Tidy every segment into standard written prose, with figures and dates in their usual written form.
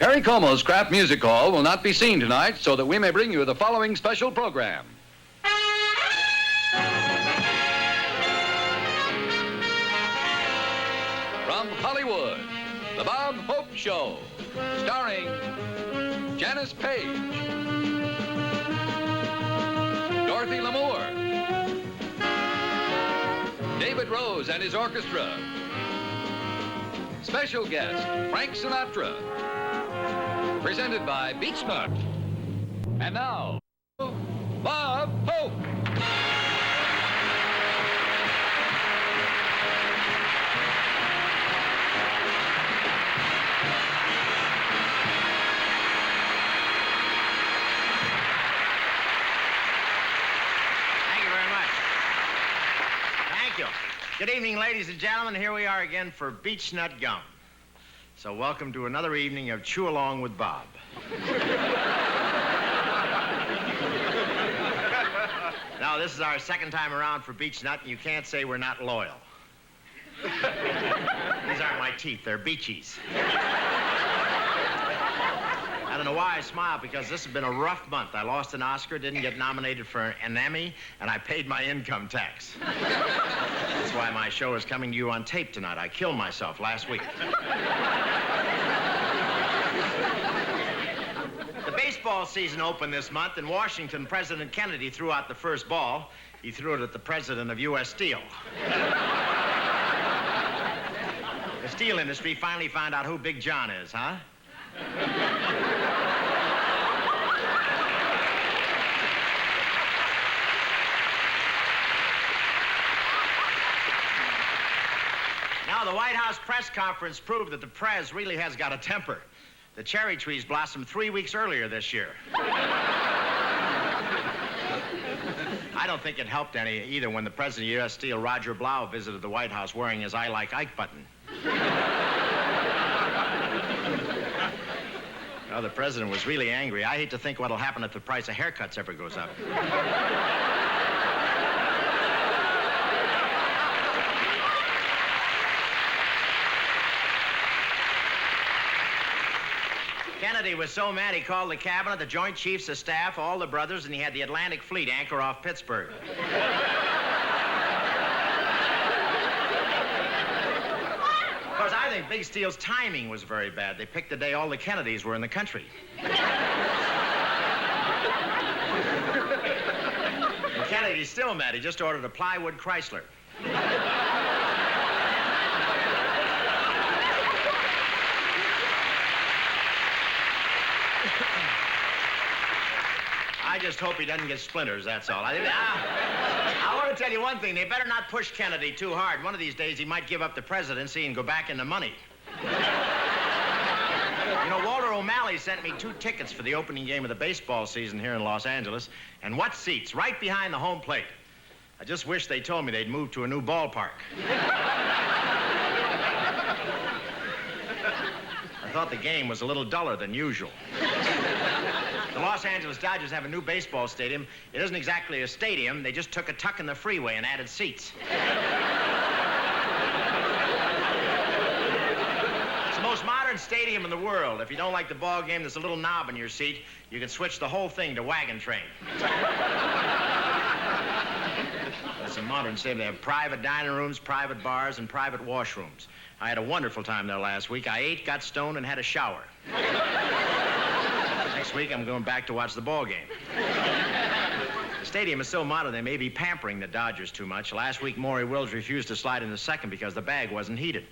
Perry Como's Craft Music Hall will not be seen tonight, so that we may bring you the following special program. From Hollywood, The Bob Hope Show, starring Janis Paige, Dorothy Lamour, David Rose and his orchestra, special guest Frank Sinatra, presented by Beechnut. And now, Bob Hope. Good evening, ladies and gentlemen. Here we are again for Beechnut Gum. So welcome to another evening of Chew Along with Bob. Now, this is our second time around for Beechnut, and you can't say we're not loyal. These aren't my teeth, they're Beachies. I don't know why I smile, because this has been a rough month. I lost an Oscar, didn't get nominated for an Emmy, and I paid my income tax. That's why my show is coming to you on tape tonight. I killed myself last week. The baseball season opened this month. In Washington, President Kennedy threw out the first ball. He threw it at the president of U.S. Steel. The steel industry finally found out who Big John is, huh? Now, the White House press conference proved that the Prez really has got a temper. The cherry trees blossomed 3 weeks earlier this year. I don't think it helped any either when the president of U.S. Steel, Roger Blau, visited the White House wearing his I Like Ike button. Well, the president was really angry. I hate to think what'll happen if the price of haircuts ever goes up. Kennedy was so mad he called the cabinet, the Joint Chiefs of Staff, all the brothers, and he had the Atlantic Fleet anchor off Pittsburgh. Of course, I think Big Steel's timing was very bad. They picked the day all the Kennedys were in the country. And Kennedy's still mad. He just ordered a plywood Chrysler. I just hope he doesn't get splinters, that's all. I want to tell you one thing. They better not push Kennedy too hard. One of these days, he might give up the presidency and go back into money. You know, Walter O'Malley sent me 2 tickets for the opening game of the baseball season here in Los Angeles. And what seats? Right behind the home plate. I just wish they told me they'd moved to a new ballpark. I thought the game was a little duller than usual. The Los Angeles Dodgers have a new baseball stadium. It isn't exactly a stadium. They just took a tuck in the freeway and added seats. It's the most modern stadium in the world. If you don't like the ball game, there's a little knob in your seat. You can switch the whole thing to wagon train. It's a modern stadium. They have private dining rooms, private bars, and private washrooms. I had a wonderful time there last week. I ate, got stoned, and had a shower. Next week, I'm going back to watch the ball game. The stadium is so modern, they may be pampering the Dodgers too much. Last week, Maury Wills refused to slide into second because the bag wasn't heated.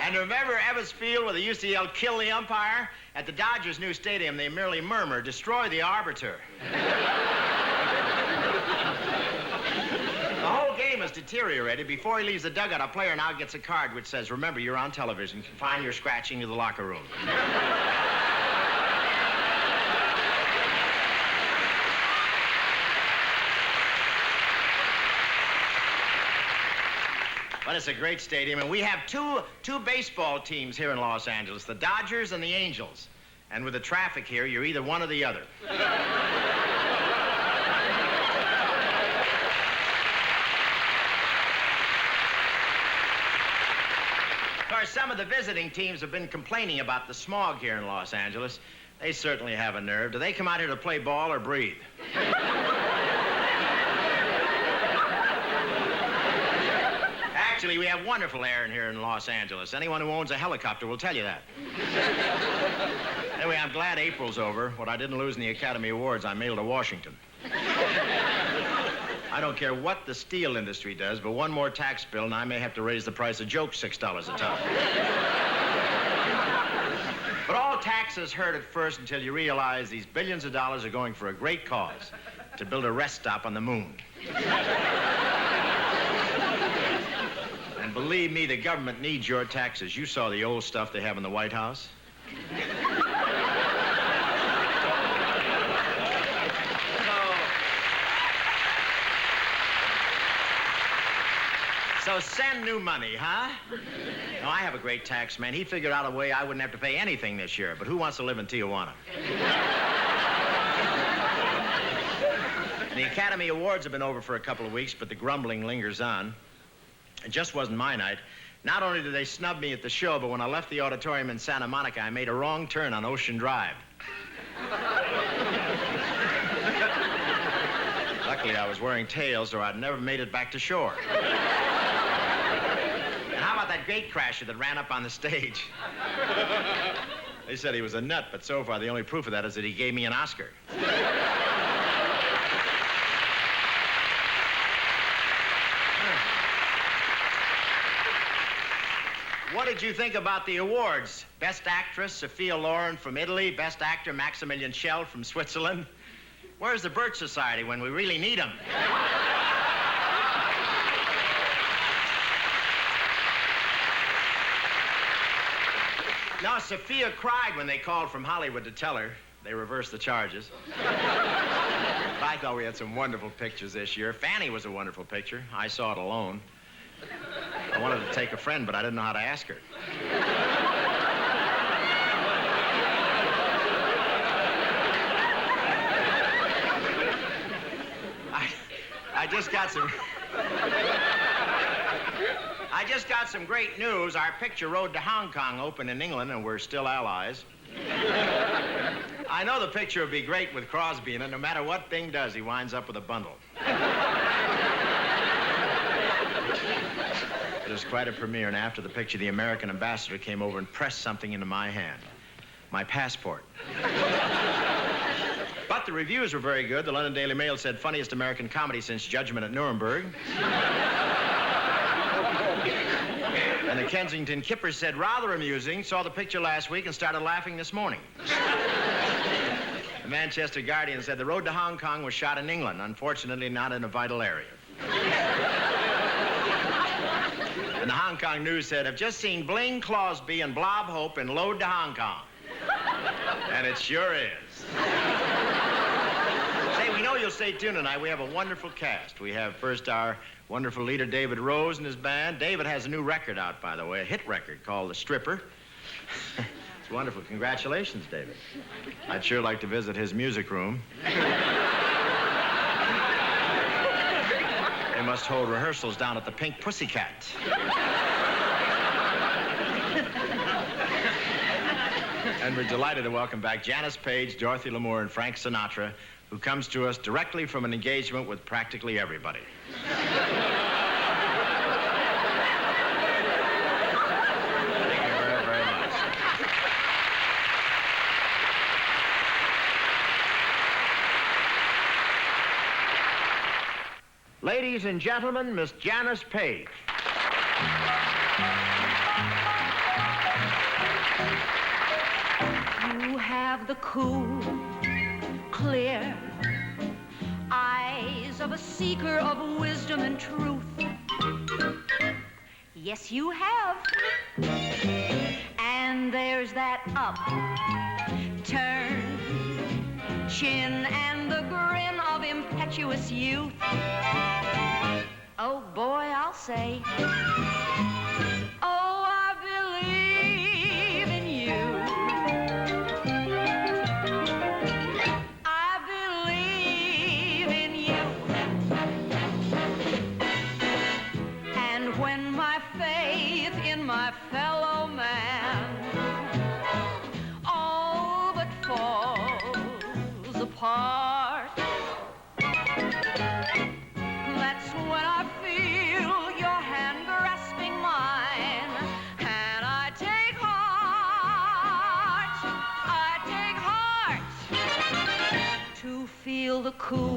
And remember Ebbets Field, where they used to yell, "Kill the umpire"? At the Dodgers' new stadium, they merely murmur, "Destroy the arbiter." The whole game is deteriorated. Before he leaves the dugout, a player now gets a card which says, "Remember, you're on television. Confine your scratching to the locker room." But it's a great stadium, and we have two baseball teams here in Los Angeles, the Dodgers and the Angels. And with the traffic here, you're either one or the other. course, some of the visiting teams have been complaining about the smog here in Los Angeles. They certainly have a nerve. Do they come out here to play ball or breathe? Actually, we have wonderful air in here in Los Angeles. Anyone who owns a helicopter will tell you that. Anyway, I'm glad April's over. What I didn't lose in the Academy Awards, I mailed to Washington. I don't care what the steel industry does, but one more tax bill and I may have to raise the price of jokes $6 a ton. But all taxes hurt at first until you realize these billions of dollars are going for a great cause, to build a rest stop on the moon. And believe me, the government needs your taxes. You saw the old stuff they have in the White House. So send new money, huh? No, I have a great tax man. He figured out a way I wouldn't have to pay anything this year. But who wants to live in Tijuana? The Academy Awards have been over for a couple of weeks, but the grumbling lingers on. It just wasn't my night. Not only did they snub me at the show, but when I left the auditorium in Santa Monica, I made a wrong turn on Ocean Drive. Luckily, I was wearing tails, or I'd never made it back to shore. And how about that gate crasher that ran up on the stage? They said he was a nut, but so far the only proof of that is that he gave me an Oscar. What did you think about the awards? Best Actress, Sophia Loren from Italy. Best Actor, Maximilian Schell from Switzerland. Where's the Birch Society when we really need them? No, Sophia cried when they called from Hollywood to tell her. They reversed the charges. I thought we had some wonderful pictures this year. Fanny was a wonderful picture. I saw it alone. I wanted to take a friend, but I didn't know how to ask her. I just got some great news. Our picture Road to Hong Kong opened in England, and we're still allies. I know the picture would be great with Crosby in it. No matter what Bing does, he winds up with a bundle. It was quite a premiere, and after the picture, the American ambassador came over and pressed something into my hand. My passport. But the reviews were very good. The London Daily Mail said, funniest American comedy since Judgment at Nuremberg. And the Kensington Kipper said, rather amusing. Saw the picture last week and started laughing this morning. The Manchester Guardian said, the Road to Hong Kong was shot in England, unfortunately not in a vital area. And the Hong Kong News said, I've just seen Bling Crosby and Blob Hope in Road to Hong Kong. And it sure is. Say, we know you'll stay tuned tonight. We have a wonderful cast. We have first our wonderful leader, David Rose, and his band. David has a new record out, by the way, a hit record called The Stripper. It's wonderful. Congratulations, David. I'd sure like to visit his music room. They must hold rehearsals down at the Pink Pussycat. And we're delighted to welcome back Janis Paige, Dorothy Lamour, and Frank Sinatra, who comes to us directly from an engagement with practically everybody. Thank you very, very much. Ladies and gentlemen, Miss Janis Paige. You have the cool, clear eyes of a seeker of wisdom and truth. Yes, you have. And there's that upturned chin and the grin of impetuous youth. Oh, boy, I'll say, oh, I believe in you. I believe in you. And when my faith in my fellow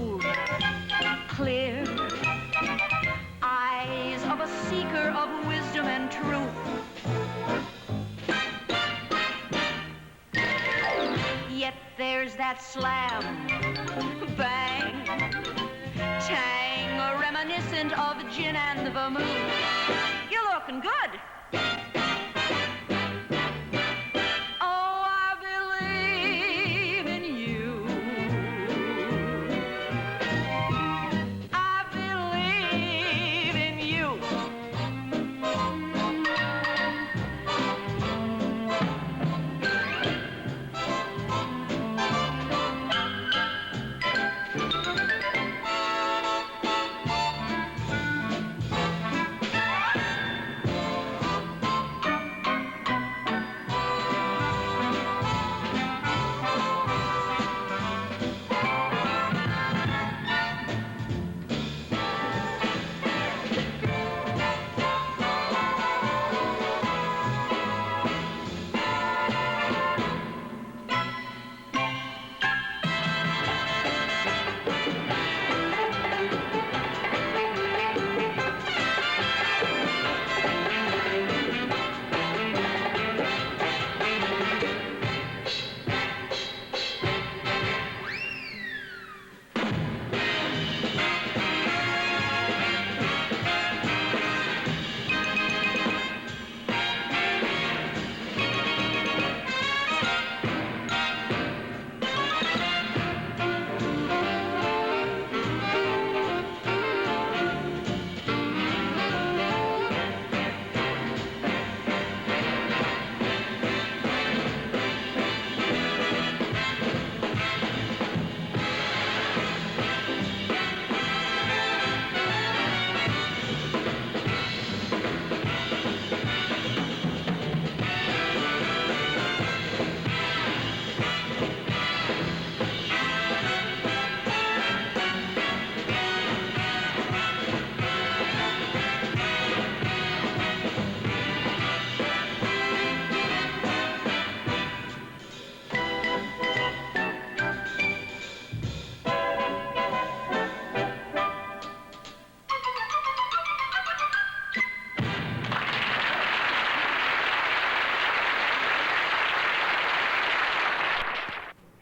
smooth, clear, eyes of a seeker of wisdom and truth. Yet there's that slam, bang, tang, reminiscent of gin and the vermouth. You're looking good. Oh, I believe in you. I believe in you.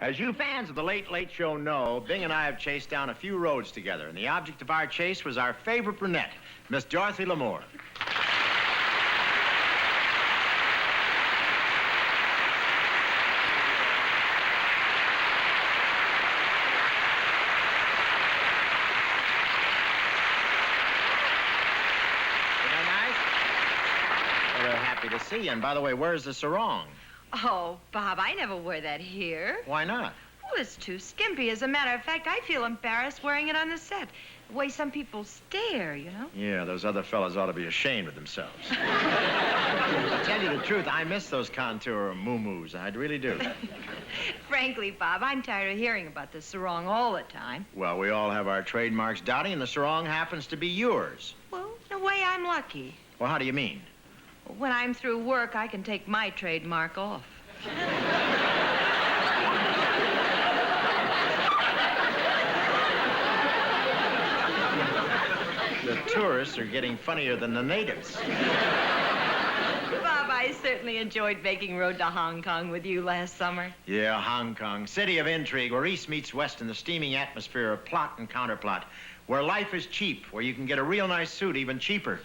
As you fans of the Late Late Show know, Bing and I have chased down a few roads together, and the object of our chase was our favorite brunette, Miss Dorothy Lamour. Isn't that nice? Well, they're happy to see you. And by the way, where's the sarong? Oh, Bob, I never wear that here. Why not? Oh, it's too skimpy. As a matter of fact, I feel embarrassed wearing it on the set. The way some people stare, you know? Yeah, those other fellas ought to be ashamed of themselves. To tell you the truth, I miss those contour moo-moos. I really do. Frankly, Bob, I'm tired of hearing about the sarong all the time. Well, we all have our trademarks, Dottie, and the sarong happens to be yours. Well, in a way, I'm lucky. Well, how do you mean? When I'm through work, I can take my trademark off. The tourists are getting funnier than the natives. Bob, I certainly enjoyed making Road to Hong Kong with you last summer. Yeah, Hong Kong, city of intrigue, where east meets west in the steaming atmosphere of plot and counterplot, where life is cheap, where you can get a real nice suit even cheaper.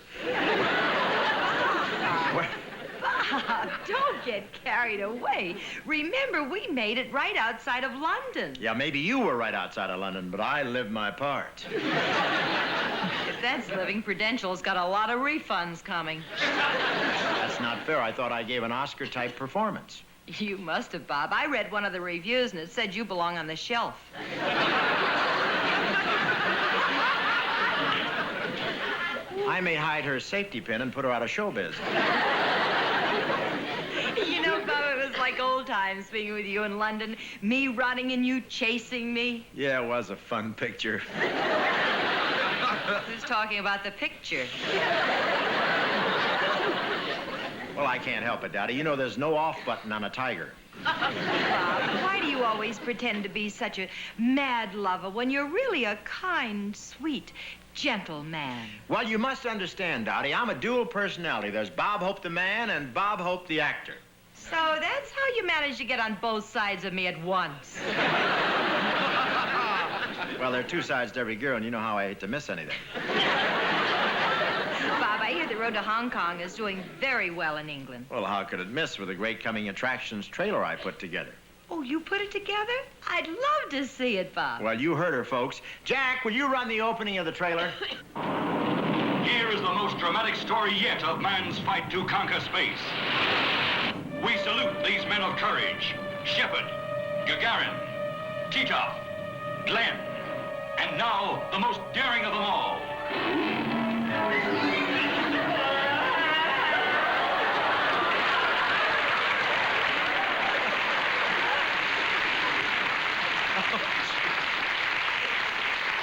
Bob, don't get carried away. Remember, we made it right outside of London. Yeah, maybe you were right outside of London, but I lived my part. If that's living, Prudential's got a lot of refunds coming. That's not fair. I thought I gave an Oscar-type performance. You must have, Bob. I read one of the reviews, and it said you belong on the shelf. I may hide her safety pin and put her out of showbiz. You know, Bob, it was like old times being with you in London. Me running and you chasing me. Yeah, it was a fun picture. Who's talking about the picture? Well, I can't help it, Daddy. You know there's no off button on a tiger. Bob, why do you always pretend to be such a mad lover when you're really a kind, sweet, gentle man? Well, you must understand, Dottie, I'm a dual personality. There's Bob Hope the man and Bob Hope the actor. So that's how you manage to get on both sides of me at once. Well, there are two sides to every girl, and you know how I hate to miss anything. Bob, I hear the road to Hong Kong is doing very well in England. Well, how could it miss with the great coming attractions trailer I put together? Oh, you put it together? I'd love to see it, Bob. Well, you heard her, folks. Jack, will you run the opening of the trailer? Here is the most dramatic story yet of man's fight to conquer space. We salute these men of courage: Shepard, Gagarin, Titov, Glenn, and now the most daring of them all.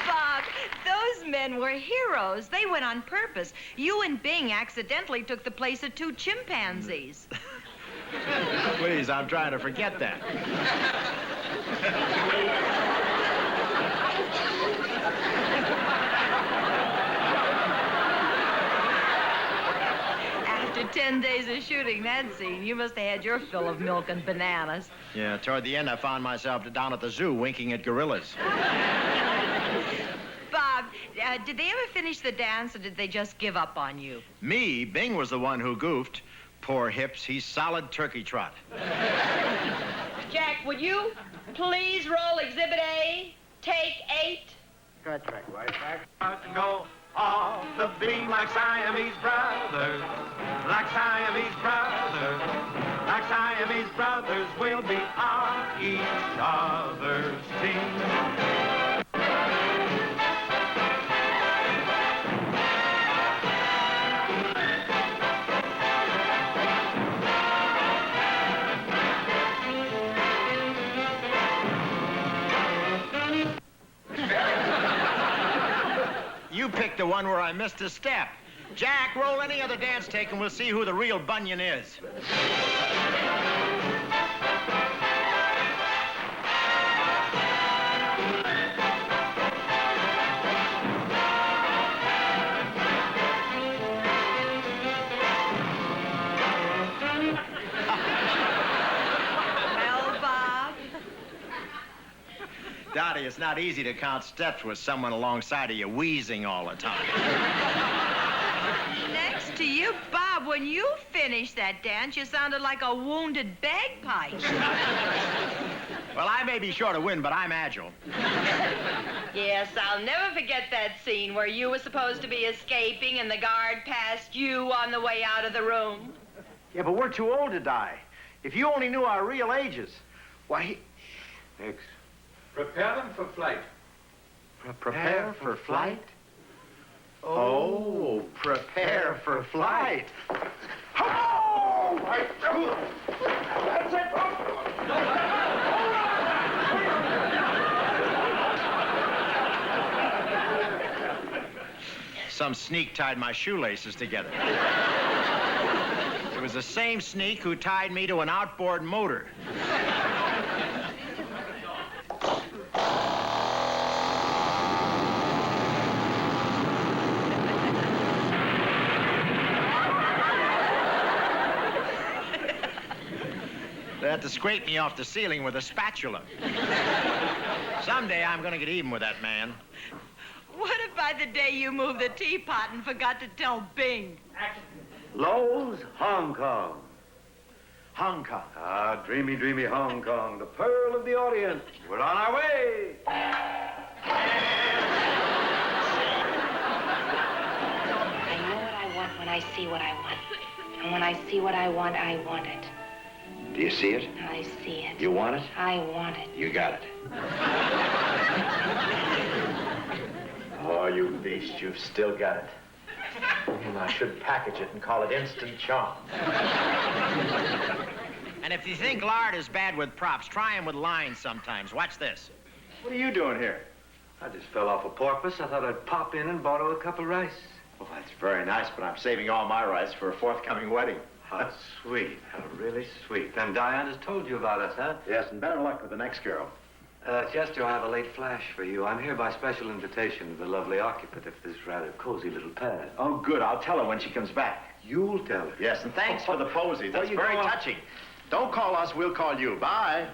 Bob, those men were heroes. They went on purpose. You and Bing accidentally took the place of two chimpanzees. Please, I'm trying to forget that. After 10 days of shooting that scene, you must have had your fill of milk and bananas. Yeah, toward the end, I found myself down at the zoo winking at gorillas. Bob, did they ever finish the dance, or did they just give up on you? Me, Bing was the one who goofed. Poor Hips, he's solid turkey trot. Jack, would you please roll Exhibit A, take 8? Cut track, right back. Go off the beam like Siamese brothers, like Siamese brothers, like Siamese brothers. We'll be on each other's team. You picked the one where I missed a step. Jack, roll any other dance take and we'll see who the real Bunyan is. Well, Bob? Dottie, it's not easy to count steps with someone alongside of you wheezing all the time. Next to you, Bob, when you finished that dance, you sounded like a wounded bagpipe. Well, I may be short of wind, but I'm agile. Yes, I'll never forget that scene where you were supposed to be escaping and the guard passed you on the way out of the room. Yeah, but we're too old to die. If you only knew our real ages, why, Next. Prepare them for flight. prepare for flight? Oh, prepare for flight. Oh! That's it. Some sneak tied my shoelaces together. It was the same sneak who tied me to an outboard motor. They had to scrape me off the ceiling with a spatula. Someday I'm gonna get even with that man. What if by the day you moved the teapot and forgot to tell Bing? Lowe's, Hong Kong. Hong Kong. Ah, dreamy, dreamy Hong Kong, the pearl of the audience. We're on our way. I know what I want when I see what I want. And when I see what I want it. Do you see it? I see it. You want it? I want it. You got it. Oh, you beast, you've still got it. And I should package it and call it instant charm. And if you think lard is bad with props, try him with lines sometimes. Watch this. What are you doing here? I just fell off a porpoise. I thought I'd pop in and borrow a cup of rice. Well, that's very nice, but I'm saving all my rice for a forthcoming wedding. How sweet. How really sweet. Then Diane has told you about us, huh? Yes, and better luck with the next girl. Chester, I have a late flash for you. I'm here by special invitation of the lovely occupant of this rather cozy little pad. Oh, good. I'll tell her when she comes back. You'll tell her. Yes, and thanks for the posies. That's you very go. touching. Don't call us, we'll call you. Bye.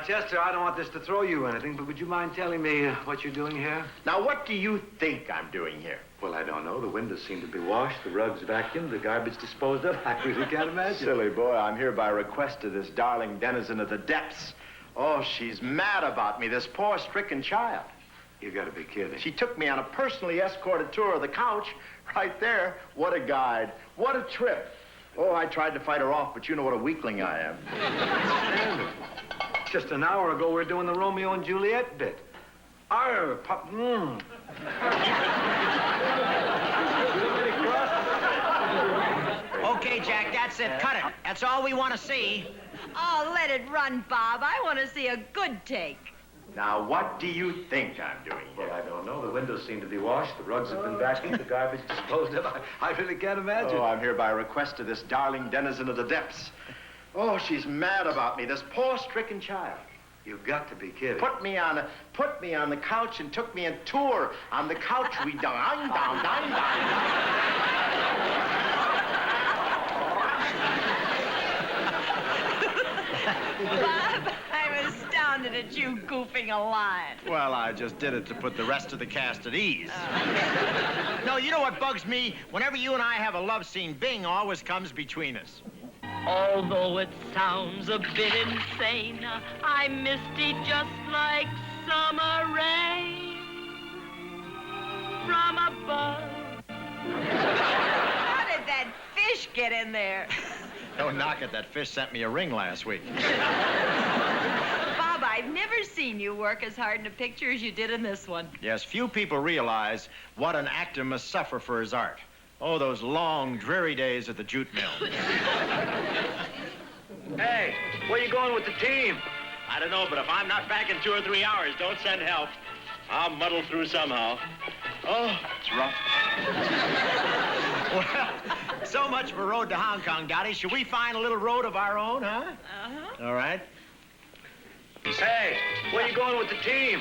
Chester, I don't want this to throw you or anything, but would you mind telling me what you're doing here? Now, what do you think I'm doing here? Well, I don't know. The windows seem to be washed, the rugs vacuumed, the garbage disposed of. I really can't imagine. Silly boy, I'm here by request of this darling denizen of the depths. Oh, she's mad about me, this poor stricken child. You gotta be kidding. She took me on a personally escorted tour of the couch. Right there. What a guide. What a trip. Oh, I tried to fight her off, but you know what a weakling I am. Stand it. Just an hour ago, we were doing the Romeo and Juliet bit. Arr, pop, Okay, Jack, that's it. Cut it. That's all we want to see. Oh, let it run, Bob. I want to see a good take. Now, what do you think I'm doing here? Well, I don't know. The windows seem to be washed, the rugs have been vacuumed, the garbage disposed of. I really can't imagine. Oh, I'm here by request of this darling denizen of the depths. Oh, she's mad about me, this poor stricken child. You've got to be kidding. Put me on the couch and took me a tour. On the couch, we dined. Bob, I'm astounded at you goofing a line. Well, I just did it to put the rest of the cast at ease. No, you know what bugs me? Whenever you and I have a love scene, Bing always comes between us. Although it sounds a bit insane, I misty just like summer rain from above. How did that fish get in there? Don't knock it. That fish sent me a ring last week. Bob, I've never seen you work as hard in a picture as you did in this one. Yes, few people realize what an actor must suffer for his art. Oh, those long, dreary days at the jute mill. Hey, where you going with the team? I don't know, but if I'm not back in 2 or 3 hours, don't send help. I'll muddle through somehow. Oh, it's rough. Well, so much for Road to Hong Kong, Dottie. Should we find a little road of our own, huh? Uh-huh. All right. Hey, where you going with the team?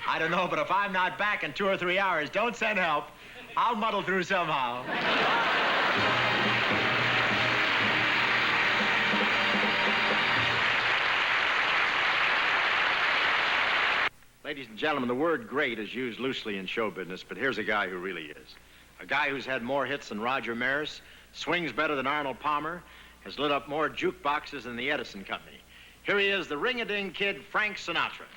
I don't know, but if I'm not back in 2 or 3 hours, don't send help. I'll muddle through somehow. Ladies and gentlemen, the word great is used loosely in show business, but here's a guy who really is. A guy who's had more hits than Roger Maris, swings better than Arnold Palmer, has lit up more jukeboxes than the Edison Company. Here he is, the ring-a-ding kid, Frank Sinatra.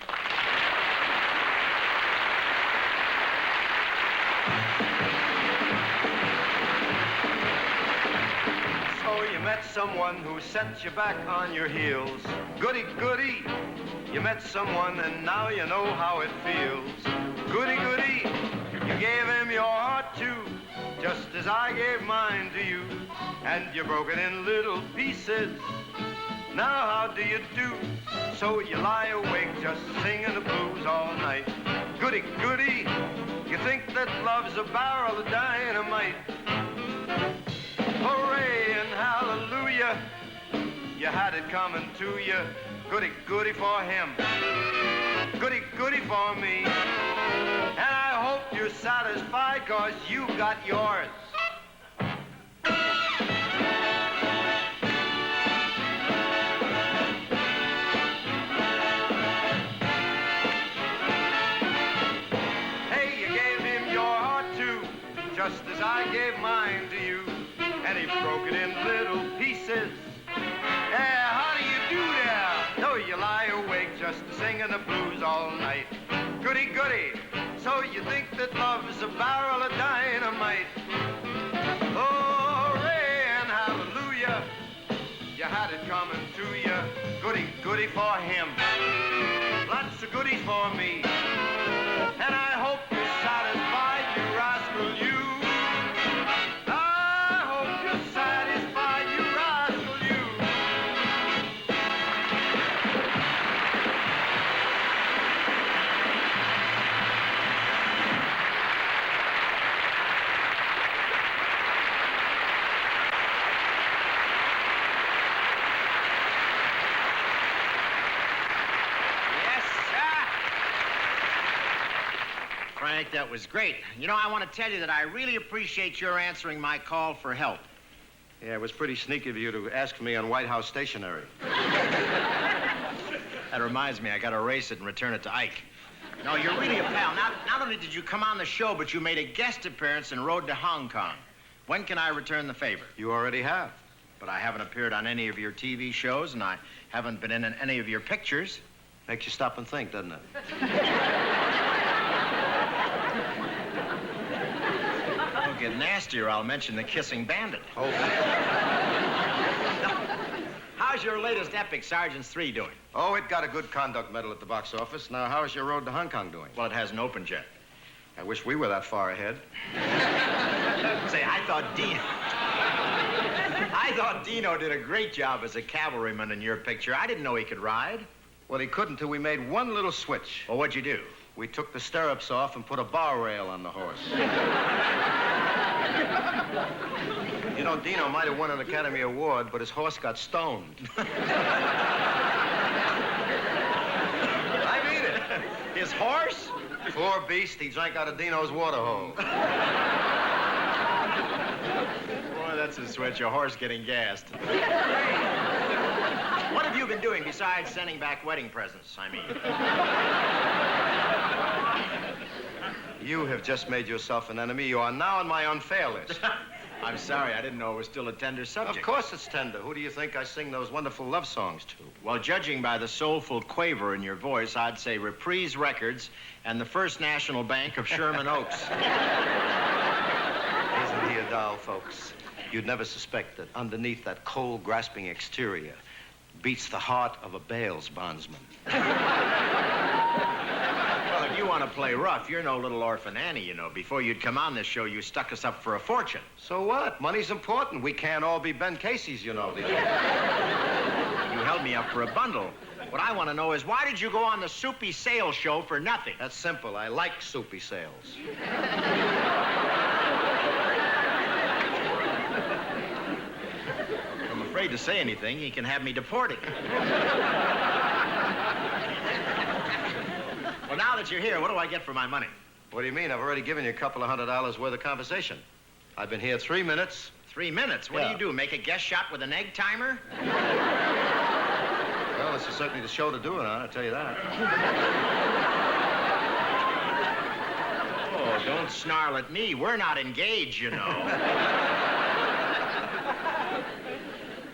So you met someone who sent you back on your heels. Goody, goody. You met someone and now you know how it feels. Goody, goody. You gave him your heart too, just as I gave mine to you. And you broke it in little pieces. Now how do you do? So you lie awake just singing the blues all night. Goody, goody. You think that love's a barrel of dynamite. Hooray and hallelujah, you had it coming to you. Goody, goody for him, goody, goody for me. And I hope you're satisfied, 'cause you got yours. Hey, you gave him your heart too, just as I gave mine to you. And he broke it in little pieces. Yeah, how do you do there? No, you lie awake just singing the blues all night. Goody, goody. So you think that love's a barrel of dynamite. Oh, hooray and hallelujah. You had it coming to you. Goody, goody for him. Lots of goodies for me. And I hope you're satisfied, you rascal, you. Mike, that was great. You know, I want to tell you that I really appreciate your answering my call for help. Yeah, it was pretty sneaky of you to ask me on White House stationery. That reminds me, I got to erase it and return it to Ike. No, you're really a pal. Not only did you come on the show, but you made a guest appearance and rode to Hong Kong. When can I return the favor? You already have. But I haven't appeared on any of your TV shows, and I haven't been in any of your pictures. Makes you stop and think, doesn't it? Don't get nasty or I'll mention the Kissing Bandit. Oh. How's your latest epic, Sergeants 3, doing? Oh, it got a good conduct medal at the box office. Now, how's your road to Hong Kong doing? Well, it hasn't opened yet. I wish we were that far ahead. Say, I thought Dino did a great job as a cavalryman in your picture. I didn't know he could ride. Well, he couldn't till we made one little switch. Well, what'd you do? We took the stirrups off and put a bar rail on the horse. You know, Dino might have won an Academy Award, but his horse got stoned. I mean it. His horse? Poor beast, he drank out of Dino's water hole. Boy, that's a switch, a horse getting gassed. What have you been doing besides sending back wedding presents, I mean? You have just made yourself an enemy. You are now on my unfair list. I'm sorry, I didn't know it was still a tender subject. Of course it's tender. Who do you think I sing those wonderful love songs to? Well, judging by the soulful quaver in your voice, I'd say Reprise Records and the First National Bank of Sherman Oaks. Isn't he a doll, folks? You'd never suspect that underneath that cold, grasping exterior beats the heart of a bail's bondsman. Well, if you want to play rough, you're no little orphan Annie, you know. Before you'd come on this show, you stuck us up for a fortune. So what? Money's important. We can't all be Ben Casey's, you know. You held me up for a bundle. What I want to know is, why did you go on the Soupy Sales show for nothing? That's simple. I like Soupy Sales. I'm afraid to say anything. He can have me deported. Well, now that you're here, what do I get for my money? What do you mean? I've already given you a couple of $100 worth of conversation. I've been here 3 minutes. 3 minutes? What do you do, make a guest shot with an egg timer? Well, this is certainly the show to do it on, I'll tell you that. Oh, don't snarl at me. We're not engaged, you know.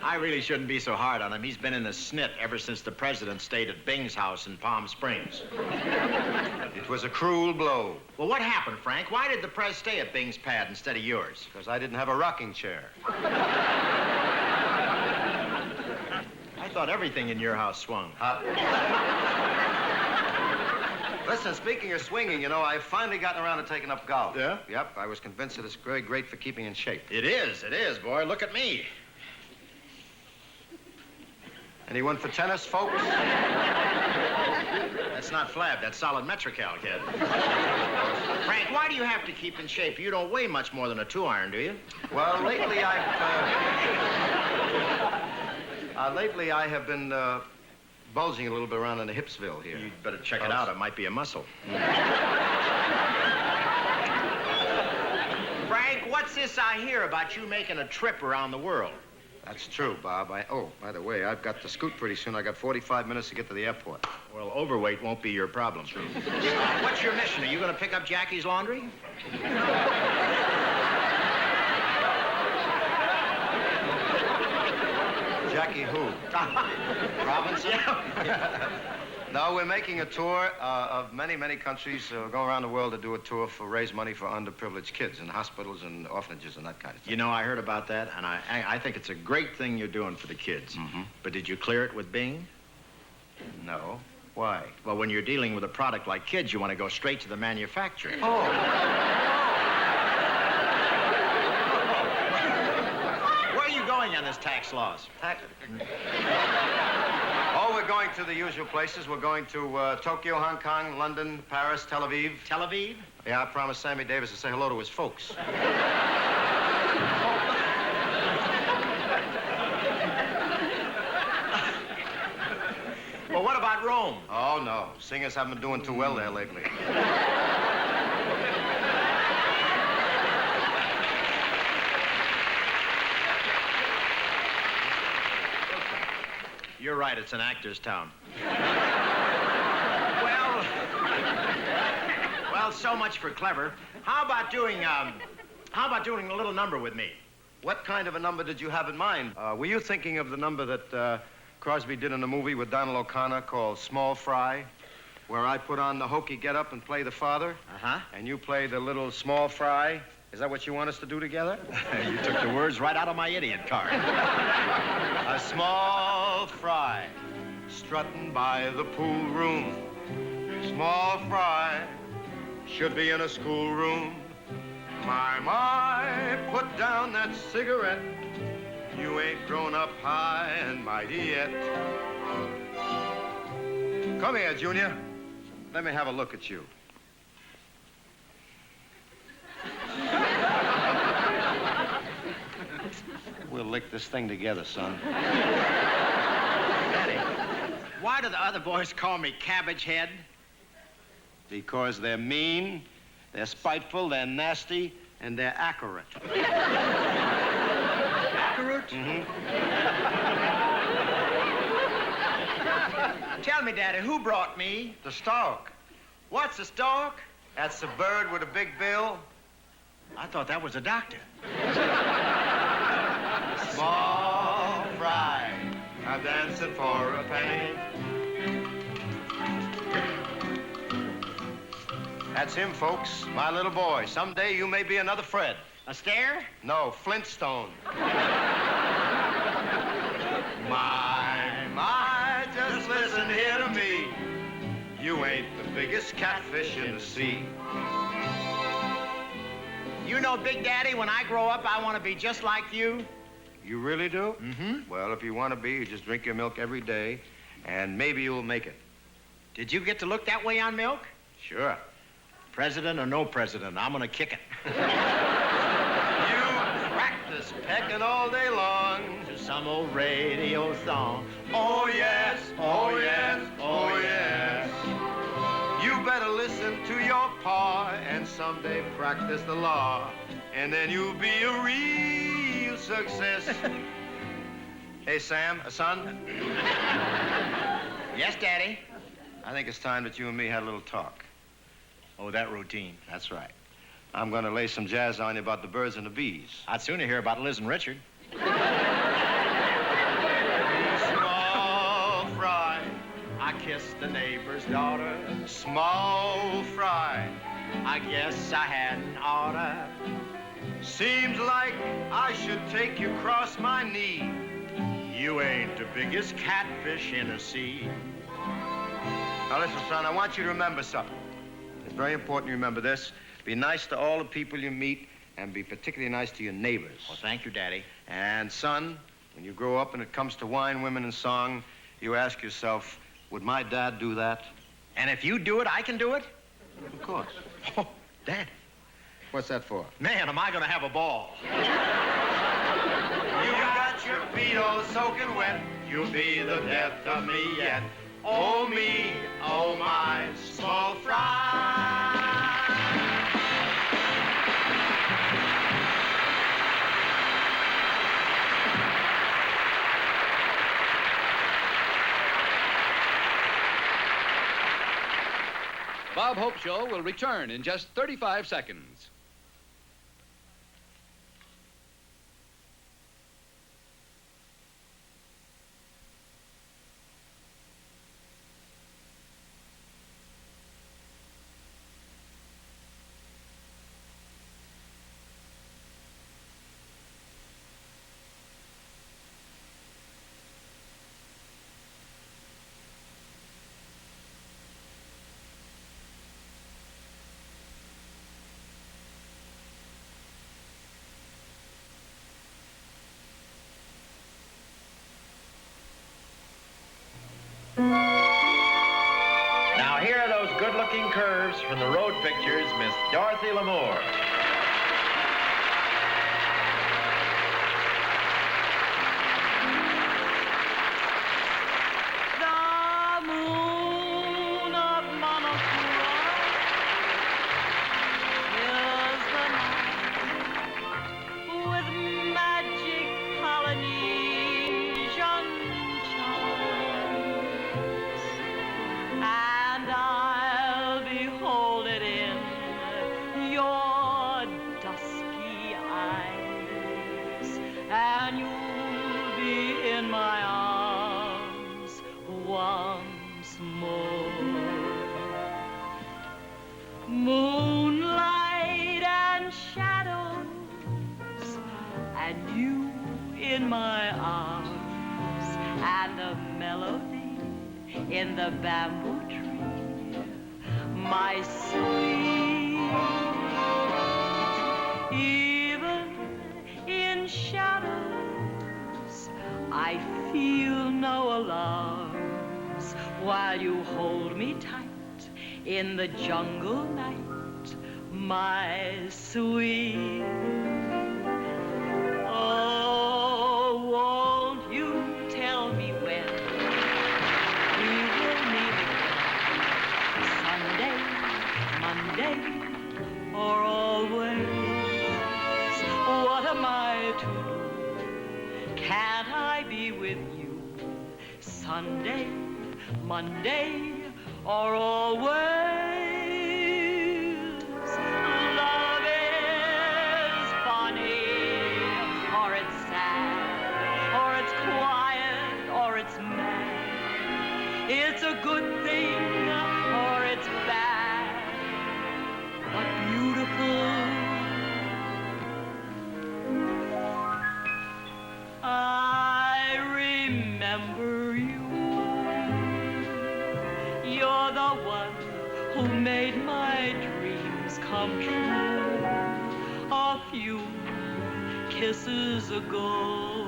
I really shouldn't be so hard on him. He's been in the snit ever since the president stayed at Bing's house in Palm Springs. It was a cruel blow. Well, what happened, Frank? Why did the prez stay at Bing's pad instead of yours? Because I didn't have a rocking chair. I thought everything in your house swung. Listen, speaking of swinging, you know, I've finally gotten around to taking up golf. Yeah? Yep, I was convinced that it's very great for keeping in shape. It is, boy. Look at me. Anyone for tennis, folks? That's not flab, that's solid Metrical, kid. Frank, why do you have to keep in shape? You don't weigh much more than a 2-iron, do you? Well, lately I have been bulging a little bit around in the hipsville here. You'd better check it out. It might be a muscle. Frank, what's this I hear about you making a trip around the world? That's true, Bob. Oh, by the way, I've got to scoot pretty soon. I got 45 minutes to get to the airport. Well, overweight won't be your problem. True. What's your mission? Are you going to pick up Jackie's laundry? Jackie who? Robinson? Yeah. No, we're making a tour of many, many countries. We're going around the world to do a tour for raise money for underprivileged kids in hospitals and orphanages and that kind of thing. You know, I heard about that, and I think it's a great thing you're doing for the kids. Mm-hmm. But did you clear it with Bing? No. Why? Well, when you're dealing with a product like kids, you want to go straight to the manufacturer. Oh. Where are you going on this tax loss? Oh, we're going to the usual places. We're going to Tokyo, Hong Kong, London, Paris, Tel Aviv. Tel Aviv? Yeah, I promised Sammy Davis to say hello to his folks. Well, what about Rome? Oh, no. Singers haven't been doing too well there lately. right. It's an actor's town. Well, so much for clever. How about doing a little number with me? What kind of a number did you have in mind? Were you thinking of the number that Crosby did in a movie with Donald O'Connor called Small Fry, where I put on the hokey get-up and play the father? Uh-huh. And you play the little small fry? Is that what you want us to do together? You took the words right out of my idiot card. A small fry strutting by the pool room. Small fry should be in a schoolroom. My, put down that cigarette. You ain't grown up high and mighty yet. Come here, Junior. Let me have a look at you. We'll lick this thing together, son. Daddy, why do the other boys call me Cabbage Head? Because they're mean, they're spiteful, they're nasty, and they're accurate. Accurate? Mm-hmm. Tell me, Daddy, who brought me? The stork. What's a stork? That's the bird with a big bill. I thought that was a doctor. Small fry, I'm dancing for a penny. That's him, folks, my little boy. Someday you may be another Fred. Astaire? No, Flintstone. My, just listen here to me. You ain't the biggest catfish in the sea. You know, Big Daddy, when I grow up, I want to be just like you. You really do? Mm-hmm. Well, if you want to be, you just drink your milk every day, and maybe you'll make it. Did you get to look that way on milk? Sure. President or no president, I'm gonna kick it. You practice pecking all day long To some old radio song. Oh yes, oh yes, oh yes. You better listen to your pa and someday practice the law, and then you'll be a real success. Hey, Sam, son. Yes, Daddy? I think it's time that you and me had a little talk. Oh, that routine. That's right. I'm going to lay some jazz on you about the birds and the bees. I'd sooner hear about Liz and Richard. Small fry, I kissed the neighbor's daughter. small fry. I guess I hadn't oughta. Seems like I should take you across my knee. You ain't the biggest catfish in the sea. Now listen, son, I want you to remember something. It's very important you remember this. Be nice to all the people you meet, and be particularly nice to your neighbors. Well, thank you, Daddy. And son, when you grow up and it comes to wine, women, and song, you ask yourself, would my dad do that? And if you do it, I can do it? Of course. Oh, Dad. What's that for? Man, am I gonna have a ball. You got your feet all soaking wet. You'll be the death of me yet. Oh me, oh my small fry. Bob Hope Show will return in just 35 seconds. Now, here are those good-looking curves from the road pictures, Miss Dorothy Lamour. The moon of Monologue fills the night with magic Polynesian charm. dusky eyes, and you'll be in my arms once more. Moonlight and shadows, and you in my arms, and the melody in the bamboo tree, my sweet. Even in shadows, I feel no alarms while you hold me tight in the jungle night, my sweet. Oh, won't you tell me when we will meet again? Sunday, Monday, or always? What am I to do? Can't I be with you? Sunday, Monday, or always? Love is funny, or it's sad, or it's quiet, or it's mad. It's a good thing, or it's bad, but beautiful. I remember you. You're the one who made my dreams come true a few kisses ago.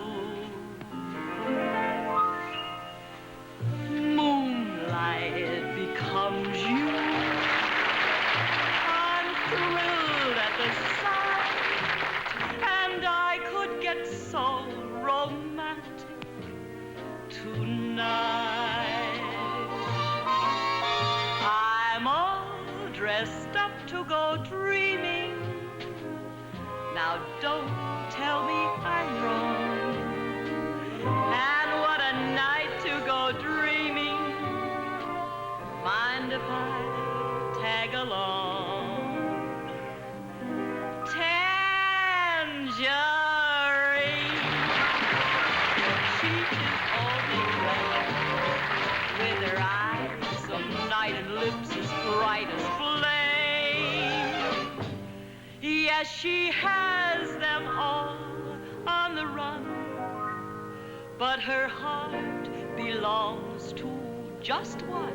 Moonlight becomes you. I'm thrilled at the sight, and I could get so romantic tonight. I'm all dressed up to go dreaming. Now don't tell me I'm wrong. And what a night to go dreaming. Mind if I tag along? Tangerine. She is only red, with her eyes of night and lips as bright as flame. Yes, she has them all on the run, but her heart belongs to just one.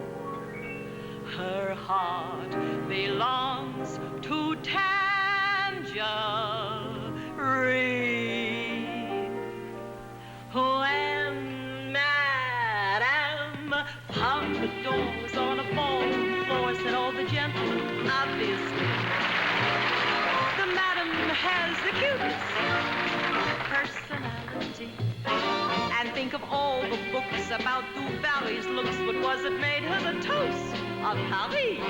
Her heart belongs to Tangerine. When Madame Pompadour was on a ballroom floor, said all the gentlemen, obviously, the madam has the cutest personality. And think of all the books about Duvali's looks, what was it made her the toast of Paris?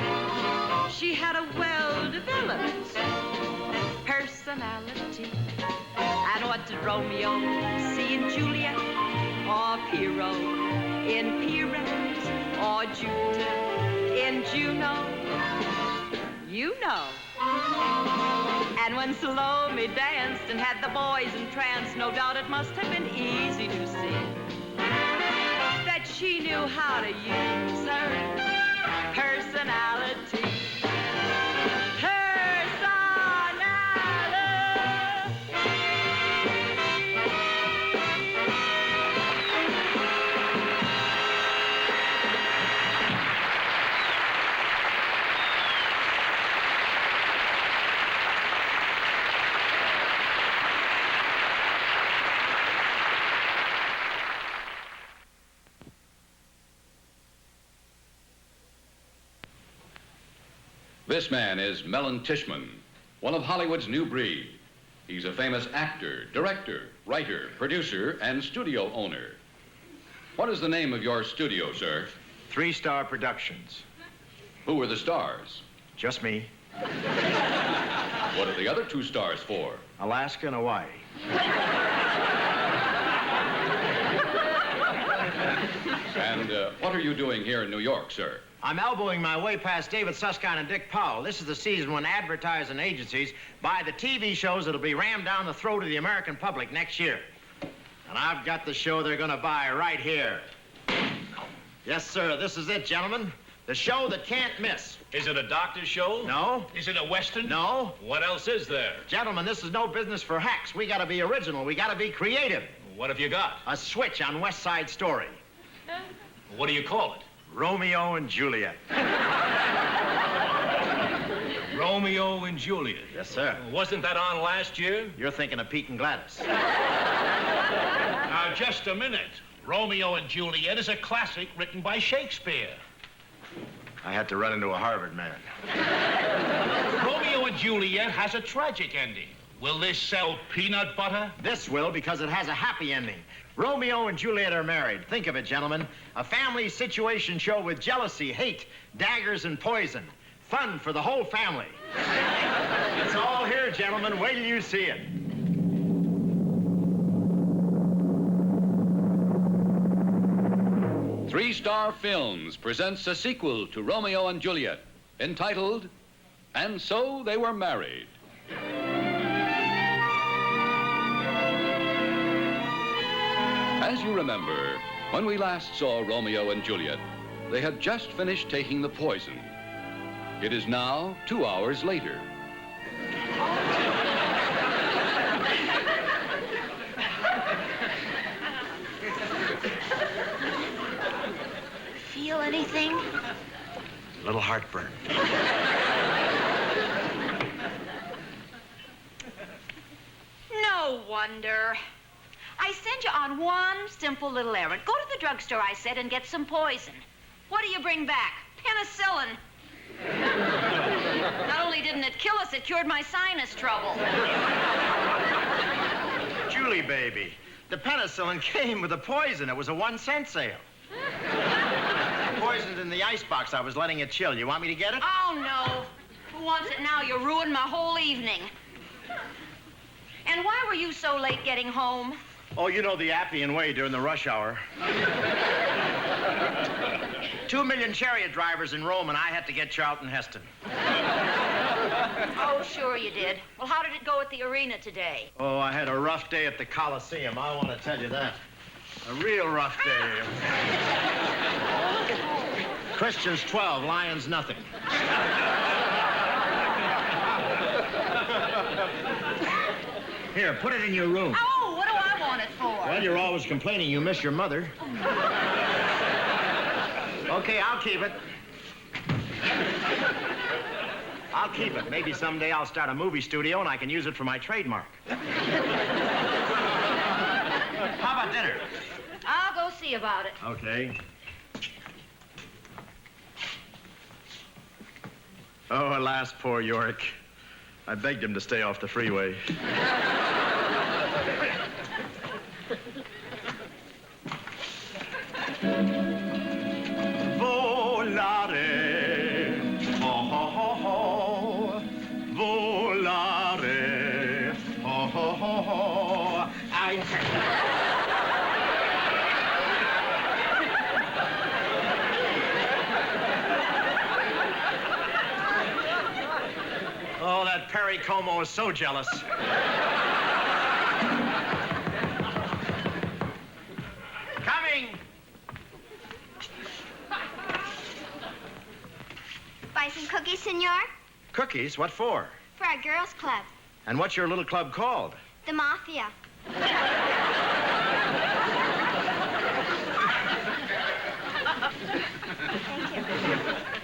She had a well-developed personality. And what did Romeo see in Juliet, or Pierrot in Pires, or Jupiter in Juno? You know. And when Salome danced and had the boys entranced, no doubt it must have been easy to see that she knew how to use her personality. This man is Mellon Tishman, one of Hollywood's new breed. He's a famous actor, director, writer, producer, and studio owner. What is the name of your studio, sir? 3-Star Productions. Who are the stars? Just me. What are the other 2 stars for? Alaska and Hawaii. And what are you doing here in New York, sir? I'm elbowing my way past David Susskind and Dick Powell. This is the season when advertising agencies buy the TV shows that'll be rammed down the throat of the American public next year. And I've got the show they're gonna buy right here. Yes, sir, this is it, gentlemen. The show that can't miss. Is it a doctor's show? No. Is it a Western? No. What else is there? Gentlemen, this is no business for hacks. We gotta be original. We gotta be creative. What have you got? A switch on West Side Story. What do you call it? Romeo and Juliet. Romeo and Juliet. Yes, sir. Wasn't that on last year? You're thinking of Pete and Gladys. Now, just a minute. Romeo and Juliet is a classic written by Shakespeare. I had to run into a Harvard man. Romeo and Juliet has a tragic ending. Will this sell peanut butter? This will, because it has a happy ending. Romeo and Juliet are married. Think of it, gentlemen. A family situation show with jealousy, hate, daggers, and poison. Fun for the whole family. It's all here, gentlemen. Wait till you see it. Three Star Films presents a sequel to Romeo and Juliet, entitled, And So They Were Married. As you remember, when we last saw Romeo and Juliet, they had just finished taking the poison. It is now 2 hours later. Feel anything? A little heartburn. No wonder. I sent you on one simple little errand. Go to the drugstore, I said, and get some poison. What do you bring back? Penicillin. Not only didn't it kill us, it cured my sinus trouble. Julie, baby, the penicillin came with the poison. It was a 1-cent sale. Poisoned in the icebox. I was letting it chill. You want me to get it? Oh, no. Who wants it now? You ruined my whole evening. And why were you so late getting home? Oh, you know the Appian way during the rush hour. 2 million chariot drivers in Rome, and I had to get Charlton Heston. Oh, sure you did. Well, how did it go at the arena today? Oh, I had a rough day at the Coliseum. I want to tell you that. A real rough day. Christians 12, Lions nothing. Here, put it in your room. Oh, what do I want it for? Well, you're always complaining you miss your mother. Okay, I'll keep it. I'll keep it. Maybe someday I'll start a movie studio and I can use it for my trademark. How about dinner? I'll go see about it. Okay. Oh, alas, poor Yorick. I begged him to stay off the freeway. Volare, ho ho ho ho, volare, ho ho ho ho. Oh, that Perry Como is so jealous. Coming. Buy some cookies, senor? Cookies? What for? For our girls' club. And what's your little club called? The Mafia.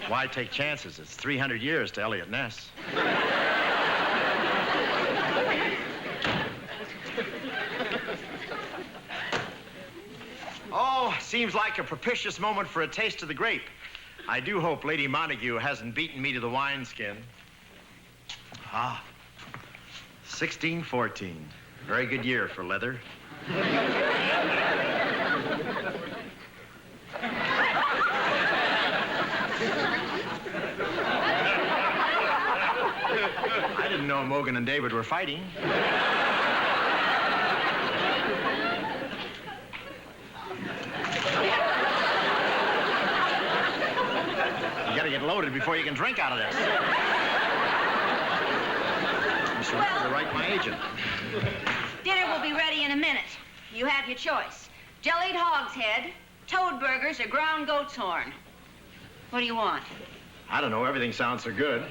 Why take chances? It's 300 years to Elliot Ness. Oh, seems like a propitious moment for a taste of the grape. I do hope Lady Montague hasn't beaten me to the wineskin. Ah, 1614. Very good year for leather. I didn't know Morgan and David were fighting. gotta get loaded before you can drink out of this. You should remember to write my agent. Dinner will be ready in a minute. You have your choice. Jellied hog's head, toad burgers, or ground goat's horn. What do you want? I don't know. Everything sounds so good.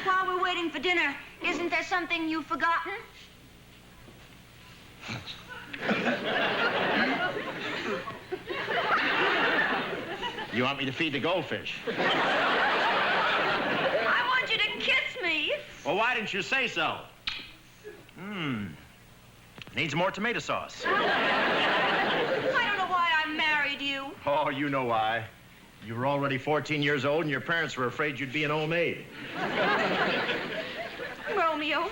While we're waiting for dinner, isn't there something you've forgotten? You want me to feed the goldfish? I want you to kiss me. Well, why didn't you say so? Needs more tomato sauce. I don't know why I married you. Oh, you know why. You were already 14 years old, and your parents were afraid you'd be an old maid. Romeo.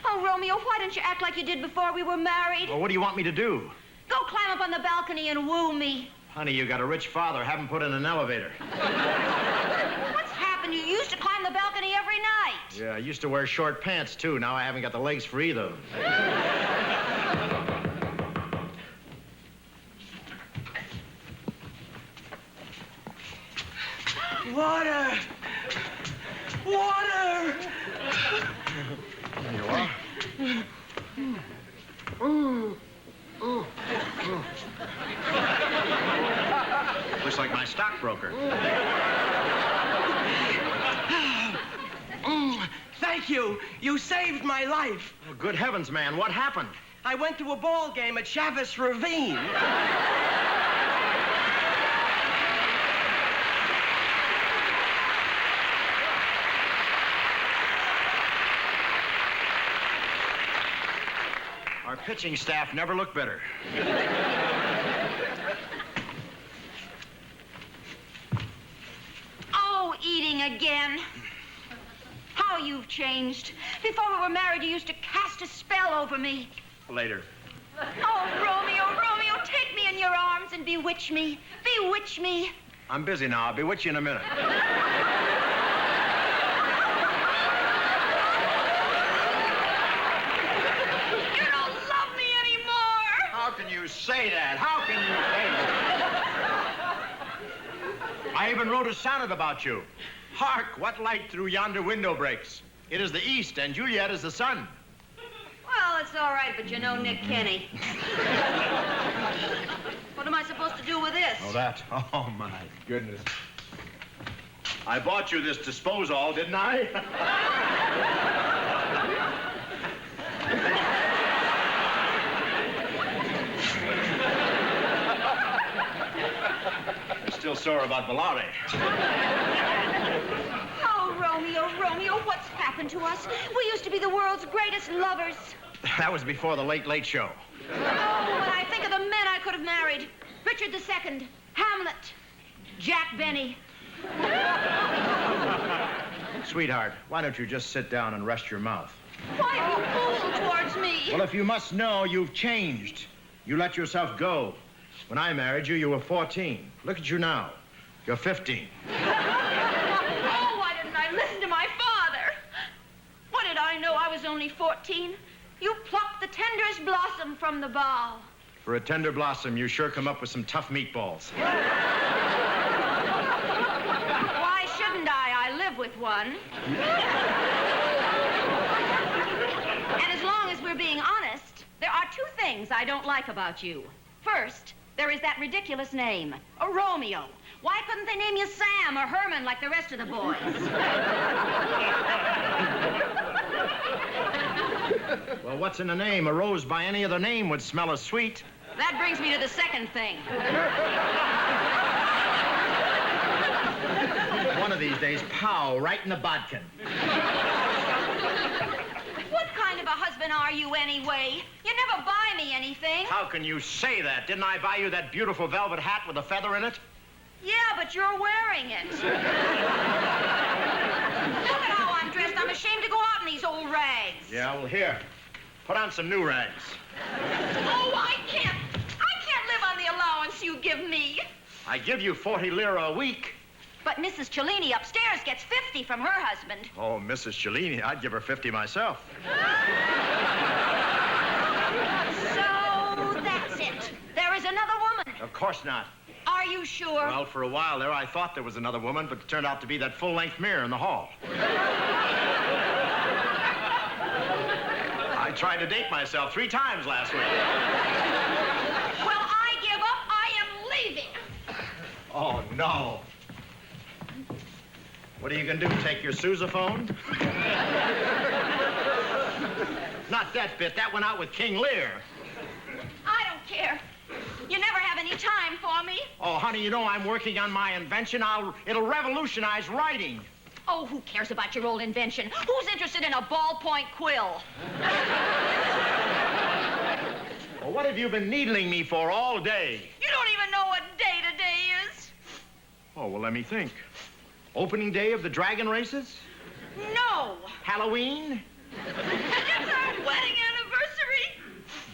Oh, Romeo, why didn't you act like you did before we were married? Well, what do you want me to do? Go climb up on the balcony and woo me. Honey, you got a rich father. Have him put in an elevator. What's happened? You used to climb the balcony every night. Yeah, I used to wear short pants, too. Now I haven't got the legs for either of them. Water! Water! There you are. Looks like my stockbroker. Thank you. You saved my life. Oh, good heavens, man. What happened? I went to a ball game at Chavez Ravine. Our pitching staff never looked better. Oh, eating again. How you've changed. Before we were married, you used to cast a spell over me. Later. Oh, Romeo, Romeo, take me in your arms and bewitch me. Bewitch me. I'm busy now. I'll be with you in a minute. You don't love me anymore. How can you say that? How can you say that? I even wrote a sonnet about you. Hark, what light through yonder window breaks? It is the east, and Juliet is the sun. Well, it's all right, but you know Nick Kenny. What am I supposed to do with this? Oh, that. Oh, my goodness. I bought you this disposal, didn't I? I'm still sore about Valare. Oh, Romeo, Romeo, what's happened to us? We used to be the world's greatest lovers. That was before the Late Late Show. Oh, when I think of the men I could have married. Richard II, Hamlet, Jack Benny. Sweetheart, why don't you just sit down and rest your mouth? Why are you cool towards me? Well, if you must know, you've changed. You let yourself go. When I married you, you were 14. Look at you now. You're 15. Oh, why didn't I listen to my father? What did I know? I was only 14. You plucked the tenderest blossom from the bough. For a tender blossom, you sure come up with some tough meatballs. Why shouldn't I? I live with one. And as long as we're being honest, there are two things I don't like about you. First, there is that ridiculous name, a Romeo. Why couldn't they name you Sam or Herman like the rest of the boys? Well, what's in a name? A rose by any other name would smell as sweet. That brings me to the second thing. One of these days, pow, right in the bodkin. What kind of a husband are you anyway? You never buy me anything. How can you say that? Didn't I buy you that beautiful velvet hat with a feather in it? Yeah, but you're wearing it. Look at how I'm dressed. I'm ashamed to go out in these old rags. Yeah, well, here. Put on some new rags. Oh, I can't live on the allowance you give me. I give you 40 lira a week. But Mrs. Cellini upstairs gets 50 from her husband. Oh, Mrs. Cellini, I'd give her 50 myself. So that's it. There is another woman. Of course not. Are Are you sure? Well, for a while there, I thought there was another woman, but it turned out to be that full-length mirror in the hall. I tried to date myself 3 times last week. Well, I give up. I am leaving. Oh, no. What are you going to do, take your sousaphone? Not that bit. That went out with King Lear. I don't care. You never have any time for me. Oh, honey, you know I'm working on my invention. It'll revolutionize writing. Oh, who cares about your old invention? Who's interested in a ballpoint quill? Well, what have you been needling me for all day? You don't even know what day today is. Oh, well, let me think. Opening day of the dragon races? No. Halloween? It's our wedding anniversary.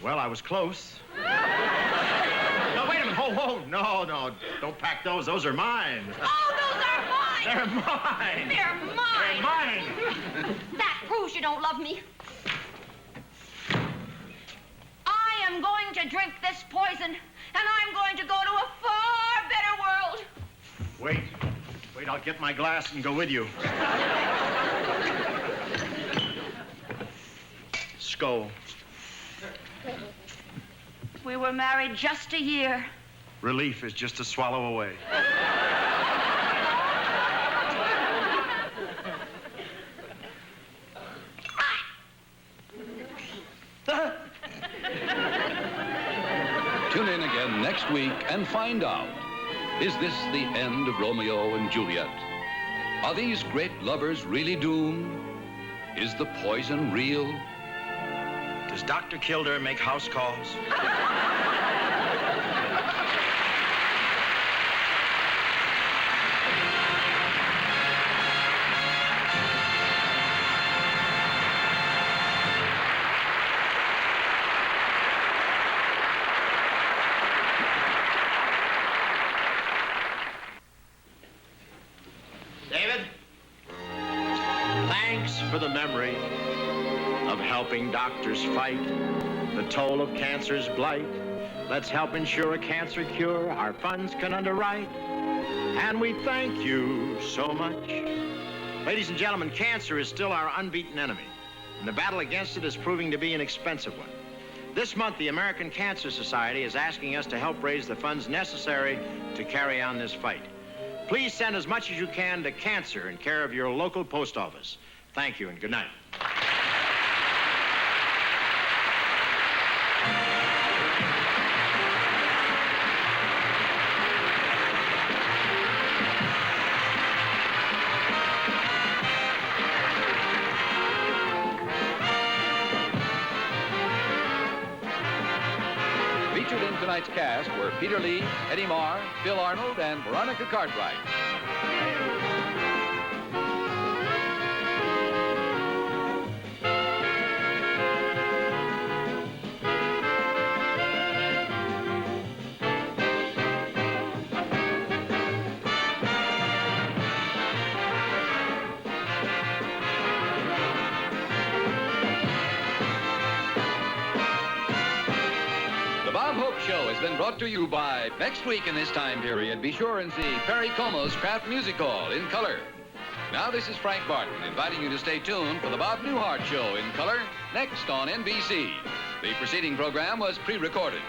Well, I was close. No, wait a minute. Ho. No. Don't pack those. Those are mine. Oh, those are mine. They're mine. They're mine. They're mine. That proves you don't love me. I am going to drink this poison, and I'm going to go to a far better world. Wait, I'll get my glass and go with you. Skull. We were married just a year. Relief is just a swallow away. Tune in again next week and find out, is this the end of Romeo and Juliet? Are these great lovers really doomed? Is the poison real? Does Dr. Kildare make house calls? David? Thanks for the memory of helping doctors fight the toll of cancer's blight. Let's help ensure a cancer cure our funds can underwrite. And we thank you so much. Ladies and gentlemen, cancer is still our unbeaten enemy, and the battle against it is proving to be an expensive one. This month, the American Cancer Society is asking us to help raise the funds necessary to carry on this fight. Please send as much as you can to cancer in care of your local post office. Thank you and good night. Featured in tonight's cast were Peter Lee, Eddie Marr, Phil Arnold, and Veronica Cartwright. The Bob Hope Show has been brought to you by... Next week in this time period, be sure and see Perry Como's Kraft Music Hall in color. Now this is Frank Barton inviting you to stay tuned for the Bob Newhart Show in color next on NBC. The preceding program was pre-recorded.